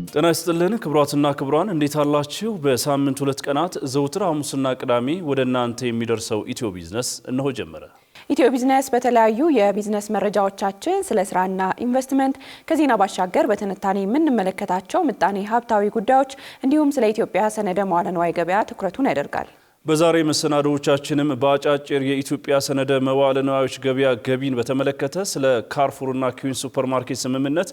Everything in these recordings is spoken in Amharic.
ጤና ይስጥልን ክቡራትና ክቡራን እንዴት አላችሁ? በሳምንት 2 ቀናት ዘውትር ሐሙስና ቅዳሜ ወደ እናንተ የሚደርሰው ኢትዮ ቢዝነስ እነሆ ጀመረ። ኢትዮ ቢዝነስ በተለያዩ የቢዝነስ መረጃዎቻችን ስለ ስራና ኢንቨስትመንት ከዜና ባሻገር በትንታኔ የምንመለከታቸው ምጣኔ ሀብታዊ ጉዳዮች እንዲሁም ስለ ኢትዮጵያ ሰነደ መዋለ ንዋይ ገበያ ትኩረቱን ያደርጋል። በዛሬ መሰናዶዎቻችንም በአጫጭር የኢትዮጵያ ሰነደ መዋለ ንዋዮች ገበያ ገቢን በተመለከተ ስለ ካርፉርና ኩዊንስ ሱፐርማርኬት ስምምነት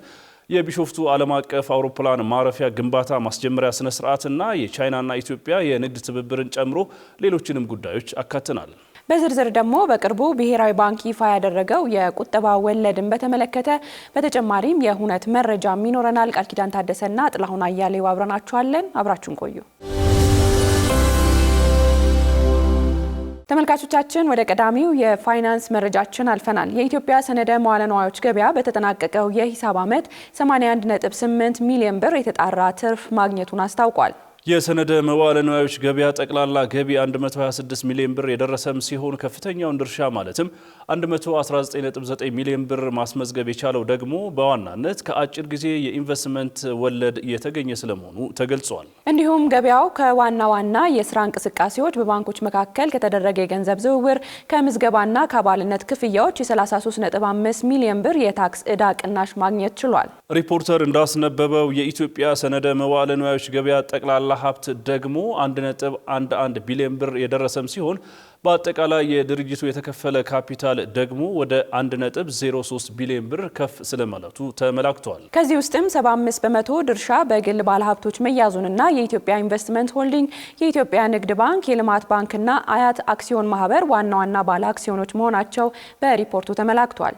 የቢሾፍቱ ዓለም አቀፍ አውሮፕላን ማረፊያ ግንባታ ማስጀመሪያ ስነ ስርዓትና የቻይናና ኢትዮጵያ የንግድ ትብብርን ጨምሮ ሌሎችንም ጉዳዮች አካተናል። በዝርዝር ደግሞ በቅርቡ ብሔራዊ ባንክ ይፋ ያደረገው የቁጠባ ወለድን በተመለከተ በተጨማሪም የሁነት መረጃም ይኖረናል። ቃል ኪዳን ታደሰና ጥላሁን አያሌው አብረናችኋለን። አብራችሁን ቆዩ። ተመልካቾቻችን ወደ ቀዳሚው የፋይናንስ መረጃችን አልፈናል። የኢትዮጵያ ሰነደ መዋለ ንዋዮች ገበያ በተጠናቀቀው የሂሳብ ዓመት 81.8 ሚሊዮን ብር የተጣራ ትርፍ ማግኘቱን አስታውቋል። የሰነደ መዋለ ንዋዮች ገበያ ጠቅላላ ገቢ 126 ሚሊዮን ብር የደረሰም ሲሆን ከፍተኛውን ድርሻ ማለትም 119.9 ሚሊዮን ብር ማስመዝገብ የቻለው ደግሞ በዋናነት ከአጭር ጊዜ የኢንቨስትመንት ወለድ የተገኘ ስለመሆኑ ተገልጿል። እንዲሁም ገበያው ከዋና ዋና የስራ እንቅስቃሴዎች በባንኮች መካከል ከተደረገ የገንዘብ ዝውውር ከምዝገባና ከአባልነት ክፍያዎች የ33.5 ሚሊዮን ብር የታክስ ዕዳ ቅናሽ ማግኘት ችሏል። ሪፖርተር እንዳስነበበው የኢትዮጵያ ሰነደ መዋለ ንዋዮች ገበያ ጠቅላላ ሀብት ደግሞ 1.11 ቢሊዮን ብር የደረሰም ሲሆን በአጠቃላይ የድርጅቱ የተከፈለ ካፒታል ደግሞ ወደ 1.03 ቢሊዮን ብር ከፍ ስለማለቱ ተመላክቷል። ከዚህ ውስጥም 75 በመቶ ድርሻ በግል ባለሀብቶች መያዙንና የኢትዮጵያ ኢንቨስትመንት ሆልዲንግ፣ የኢትዮጵያ ንግድ ባንክ፣ የልማት ባንክና አያት አክሲዮን ማህበር ዋና ዋና ባለ አክሲዮኖች መሆናቸው በሪፖርቱ ተመላክቷል።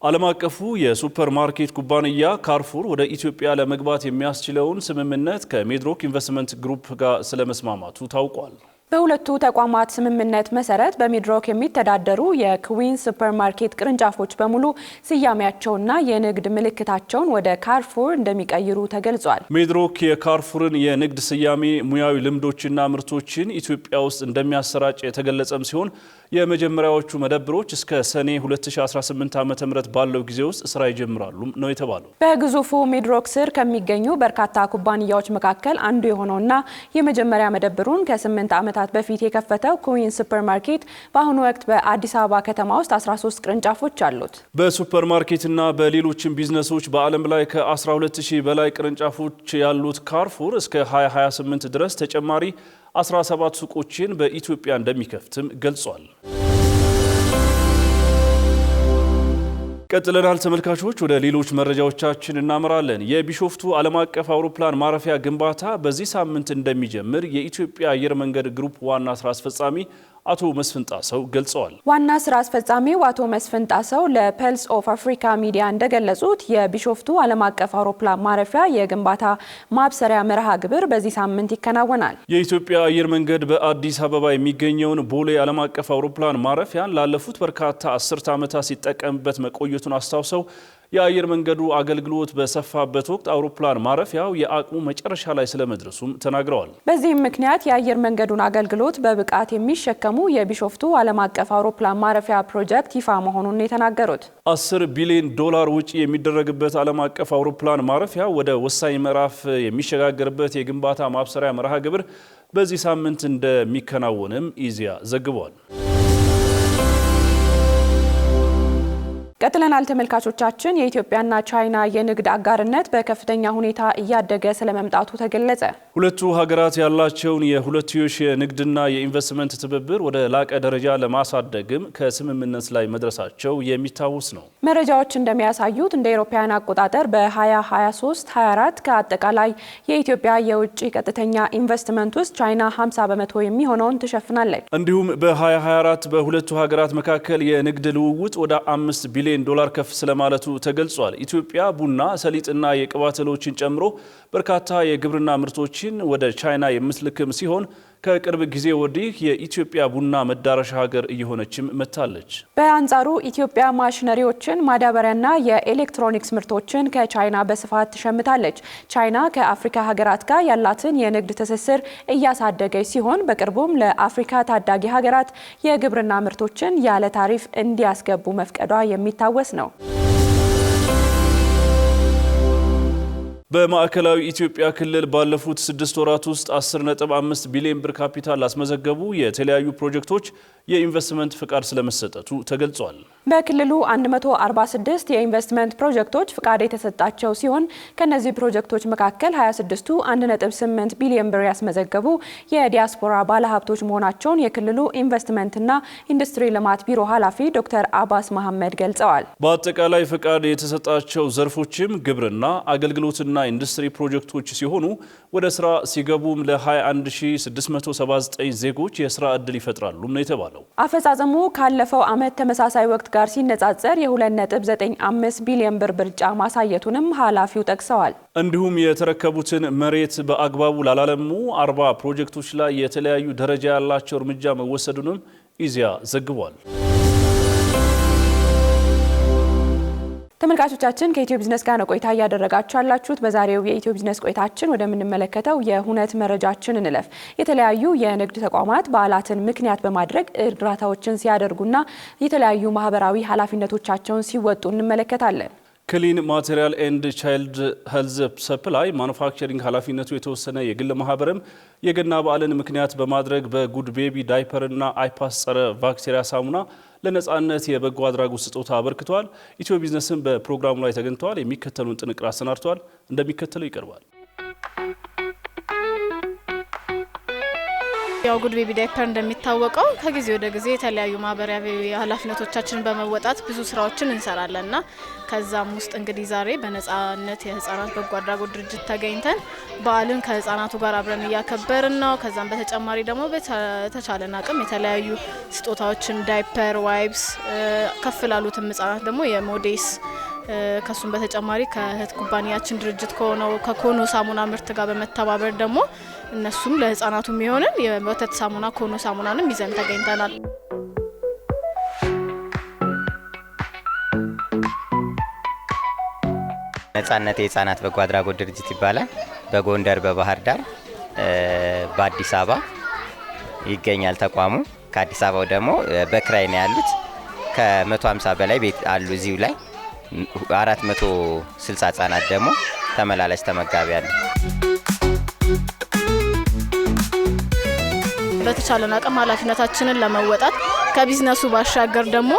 ዓለም አቀፉ የሱፐር ማርኬት ኩባንያ ካርፉር ወደ ኢትዮጵያ ለመግባት የሚያስችለውን ስምምነት ከሜድሮክ ኢንቨስትመንት ግሩፕ ጋር ስለመስማማቱ ታውቋል። በሁለቱ ተቋማት ስምምነት መሰረት በሜድሮክ የሚተዳደሩ የኩዊንስ ሱፐርማርኬት ቅርንጫፎች በሙሉ ስያሜያቸውና የንግድ ምልክታቸውን ወደ ካርፉር እንደሚቀይሩ ተገልጿል። ሜድሮክ የካርፉርን የንግድ ስያሜ፣ ሙያዊ ልምዶችና ምርቶችን ኢትዮጵያ ውስጥ እንደሚያሰራጭ የተገለጸም ሲሆን የመጀመሪያዎቹ መደብሮች እስከ ሰኔ 2018 ዓ.ም ባለው ጊዜ ውስጥ ስራ ይጀምራሉ ነው የተባለው። በግዙፉ ሜድሮክ ስር ከሚገኙ በርካታ ኩባንያዎች መካከል አንዱ የሆነውና የመጀመሪያ መደብሩን ከ8 ዓመታት በፊት የከፈተው ኩዊንስ ሱፐርማርኬት በአሁኑ ወቅት በአዲስ አበባ ከተማ ውስጥ 13 ቅርንጫፎች አሉት። በሱፐርማርኬትና በሌሎችም ቢዝነሶች በዓለም ላይ ከ12000 በላይ ቅርንጫፎች ያሉት ካርፉር እስከ 2028 ድረስ ተጨማሪ 17 ሱቆችን በኢትዮጵያ እንደሚከፍትም ገልጿል። ቀጥለናል ተመልካቾች፣ ወደ ሌሎች መረጃዎቻችን እናመራለን። የቢሾፍቱ ዓለም አቀፍ አውሮፕላን ማረፊያ ግንባታ በዚህ ሳምንት እንደሚጀምር የኢትዮጵያ አየር መንገድ ግሩፕ ዋና ስራ አስፈጻሚ አቶ መስፍን ጣሰው ገልጸዋል። ዋና ስራ አስፈጻሚው አቶ መስፍን ጣሰው ለፐልስ ኦፍ አፍሪካ ሚዲያ እንደገለጹት የቢሾፍቱ ዓለም አቀፍ አውሮፕላን ማረፊያ የግንባታ ማብሰሪያ መርሃ ግብር በዚህ ሳምንት ይከናወናል። የኢትዮጵያ አየር መንገድ በአዲስ አበባ የሚገኘውን ቦሌ ዓለም አቀፍ አውሮፕላን ማረፊያን ላለፉት በርካታ 10 ዓመታት ሲጠቀምበት መቆየቱን አስታውሰው የአየር መንገዱ አገልግሎት በሰፋበት ወቅት አውሮፕላን ማረፊያው የአቅሙ መጨረሻ ላይ ስለመድረሱም ተናግረዋል። በዚህም ምክንያት የአየር መንገዱን አገልግሎት በብቃት የሚሸከሙ የቢሾፍቱ ዓለም አቀፍ አውሮፕላን ማረፊያ ፕሮጀክት ይፋ መሆኑን የተናገሩት 10 ቢሊዮን ዶላር ወጪ የሚደረግበት ዓለም አቀፍ አውሮፕላን ማረፊያ ወደ ወሳኝ ምዕራፍ የሚሸጋገርበት የግንባታ ማብሰሪያ መርሃ ግብር በዚህ ሳምንት እንደሚከናወንም ኢዜአ ዘግቧል። ቀጥለናል ተመልካቾቻችን። የኢትዮጵያና ቻይና የንግድ አጋርነት በከፍተኛ ሁኔታ እያደገ ስለመምጣቱ ተገለጸ። ሁለቱ ሀገራት ያላቸውን የሁለትዮሽ የንግድና የኢንቨስትመንት ትብብር ወደ ላቀ ደረጃ ለማሳደግም ከስምምነት ላይ መድረሳቸው የሚታወስ ነው። መረጃዎች እንደሚያሳዩት እንደ አውሮፓውያን አቆጣጠር በ2023-24 ከአጠቃላይ የኢትዮጵያ የውጭ ቀጥተኛ ኢንቨስትመንት ውስጥ ቻይና 50 በመቶ የሚሆነውን ትሸፍናለች። እንዲሁም በ2024 በሁለቱ ሀገራት መካከል የንግድ ልውውጥ ወደ 5 ቢሊዮን ዶላር ከፍ ስለማለቱ ተገልጿል። ኢትዮጵያ ቡና፣ ሰሊጥና የቅባት እህሎችን ጨምሮ በርካታ የግብርና ምርቶችን ወደ ቻይና የምትልክም ሲሆን ከቅርብ ጊዜ ወዲህ የኢትዮጵያ ቡና መዳረሻ ሀገር እየሆነችም መጥታለች። በአንጻሩ ኢትዮጵያ ማሽነሪዎችን፣ ማዳበሪያና የኤሌክትሮኒክስ ምርቶችን ከቻይና በስፋት ትሸምታለች። ቻይና ከአፍሪካ ሀገራት ጋር ያላትን የንግድ ትስስር እያሳደገች ሲሆን በቅርቡም ለአፍሪካ ታዳጊ ሀገራት የግብርና ምርቶችን ያለ ታሪፍ እንዲያስገቡ መፍቀዷ የሚታወስ ነው። በማዕከላዊ ኢትዮጵያ ክልል ባለፉት 6 ወራት ውስጥ 10.5 ቢሊዮን ብር ካፒታል ላስመዘገቡ የተለያዩ ፕሮጀክቶች የኢንቨስትመንት ፍቃድ ስለመሰጠቱ ተገልጿል። በክልሉ 146 የኢንቨስትመንት ፕሮጀክቶች ፍቃድ የተሰጣቸው ሲሆን ከነዚህ ፕሮጀክቶች መካከል 26ቱ 1.8 ቢሊዮን ብር ያስመዘገቡ የዲያስፖራ ባለሀብቶች መሆናቸውን የክልሉ ኢንቨስትመንትና ኢንዱስትሪ ልማት ቢሮ ኃላፊ ዶክተር አባስ መሐመድ ገልጸዋል። በአጠቃላይ ፍቃድ የተሰጣቸው ዘርፎችም ግብርና፣ አገልግሎትና ኢንዱስትሪ ፕሮጀክቶች ሲሆኑ ወደ ስራ ሲገቡም ለ21679 ዜጎች የስራ ዕድል ይፈጥራሉ ነው የተባለው። አፈጻጸሙ ካለፈው ዓመት ተመሳሳይ ወቅት ጋር ሲነጻጸር የ2.95 ቢሊዮን ብር ብልጫ ማሳየቱንም ኃላፊው ጠቅሰዋል። እንዲሁም የተረከቡትን መሬት በአግባቡ ላላለሙ 40 ፕሮጀክቶች ላይ የተለያዩ ደረጃ ያላቸው እርምጃ መወሰዱንም ኢዜአ ዘግቧል። ተመልካቾቻችን ከኢትዮ ቢዝነስ ጋር ነው ቆይታ እያደረጋችሁ ያላችሁት። በዛሬው የኢትዮ ቢዝነስ ቆይታችን ወደምንመለከተው የሁነት መረጃችን እንለፍ። የተለያዩ የንግድ ተቋማት በዓላትን ምክንያት በማድረግ እርዳታዎችን ሲያደርጉና የተለያዩ ማህበራዊ ኃላፊነቶቻቸውን ሲወጡ እንመለከታለን። ክሊን ማቴሪያል ኤንድ ቻይልድ ሄልዝ ሰፕላይ ማኑፋክቸሪንግ ኃላፊነቱ የተወሰነ የግል ማህበርም የገና በዓልን ምክንያት በማድረግ በጉድ ቤቢ ዳይፐርና አይፓስ ጸረ ባክቴሪያ ሳሙና ለነጻነት የበጎ አድራጎት ስጦታ አበርክቷል። ኢትዮ ቢዝነስም በፕሮግራሙ ላይ ተገኝተዋል። የሚከተሉን ጥንቅር አሰናድተዋል፣ እንደሚከተለው ይቀርባል። ያው ጉድ ቤቢ ዳይፐር እንደሚታወቀው ከጊዜ ወደ ጊዜ የተለያዩ ማህበራዊ ኃላፊነቶቻችንን በመወጣት ብዙ ስራዎችን እንሰራለንና ከዛም ውስጥ እንግዲህ ዛሬ በነጻነት የህፃናት በጎ አድራጎት ድርጅት ተገኝተን በዓልን ከህፃናቱ ጋር አብረን እያከበርን ነው። ከዛም በተጨማሪ ደግሞ በተቻለን አቅም የተለያዩ ስጦታዎችን ዳይፐር፣ ዋይፕስ ከፍ ላሉትም ህፃናት ደግሞ የሞዴስ ከሱም በተጨማሪ ከእህት ኩባንያችን ድርጅት ከሆነው ከኮኖ ሳሙና ምርት ጋር በመተባበር ደግሞ እነሱም ለህፃናቱ የሚሆንን የወተት ሳሙና ኮኖ ሳሙናንም ይዘን ተገኝተናል። ነጻነት የህፃናት በጎ አድራጎት ድርጅት ይባላል። በጎንደር፣ በባህር ዳር፣ በአዲስ አበባ ይገኛል ተቋሙ። ከአዲስ አበባው ደግሞ በክራይ ነው ያሉት። ከ150 በላይ ቤት አሉ እዚሁ ላይ 460 ህጻናት ደግሞ ተመላላሽ ተመጋቢ አሉ። በተቻለን አቅም ኃላፊነታችንን ለመወጣት ከቢዝነሱ ባሻገር ደግሞ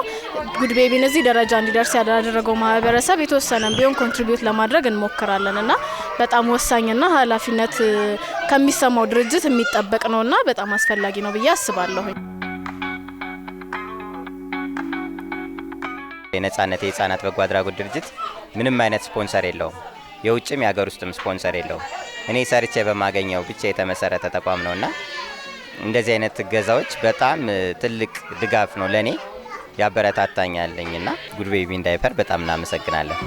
ጉድ ቤቢን እዚህ ደረጃ እንዲደርስ ያደረገው ማህበረሰብ የተወሰነም ቢሆን ኮንትሪቢዩት ለማድረግ እንሞክራለንና በጣም ወሳኝና ኃላፊነት ከሚሰማው ድርጅት የሚጠበቅ ነውና በጣም አስፈላጊ ነው ብዬ አስባለሁ። የነጻነት የህፃናት በጎ አድራጎት ድርጅት ምንም አይነት ስፖንሰር የለውም። የውጭም የሀገር ውስጥም ስፖንሰር የለውም። እኔ ሰርቼ በማገኘው ብቻ የተመሰረተ ተቋም ነውና እንደዚህ አይነት እገዛዎች በጣም ትልቅ ድጋፍ ነው ለኔ፣ ያበረታታኛልና ጉድ ቤቢ ዳይፐር በጣም እናመሰግናለን።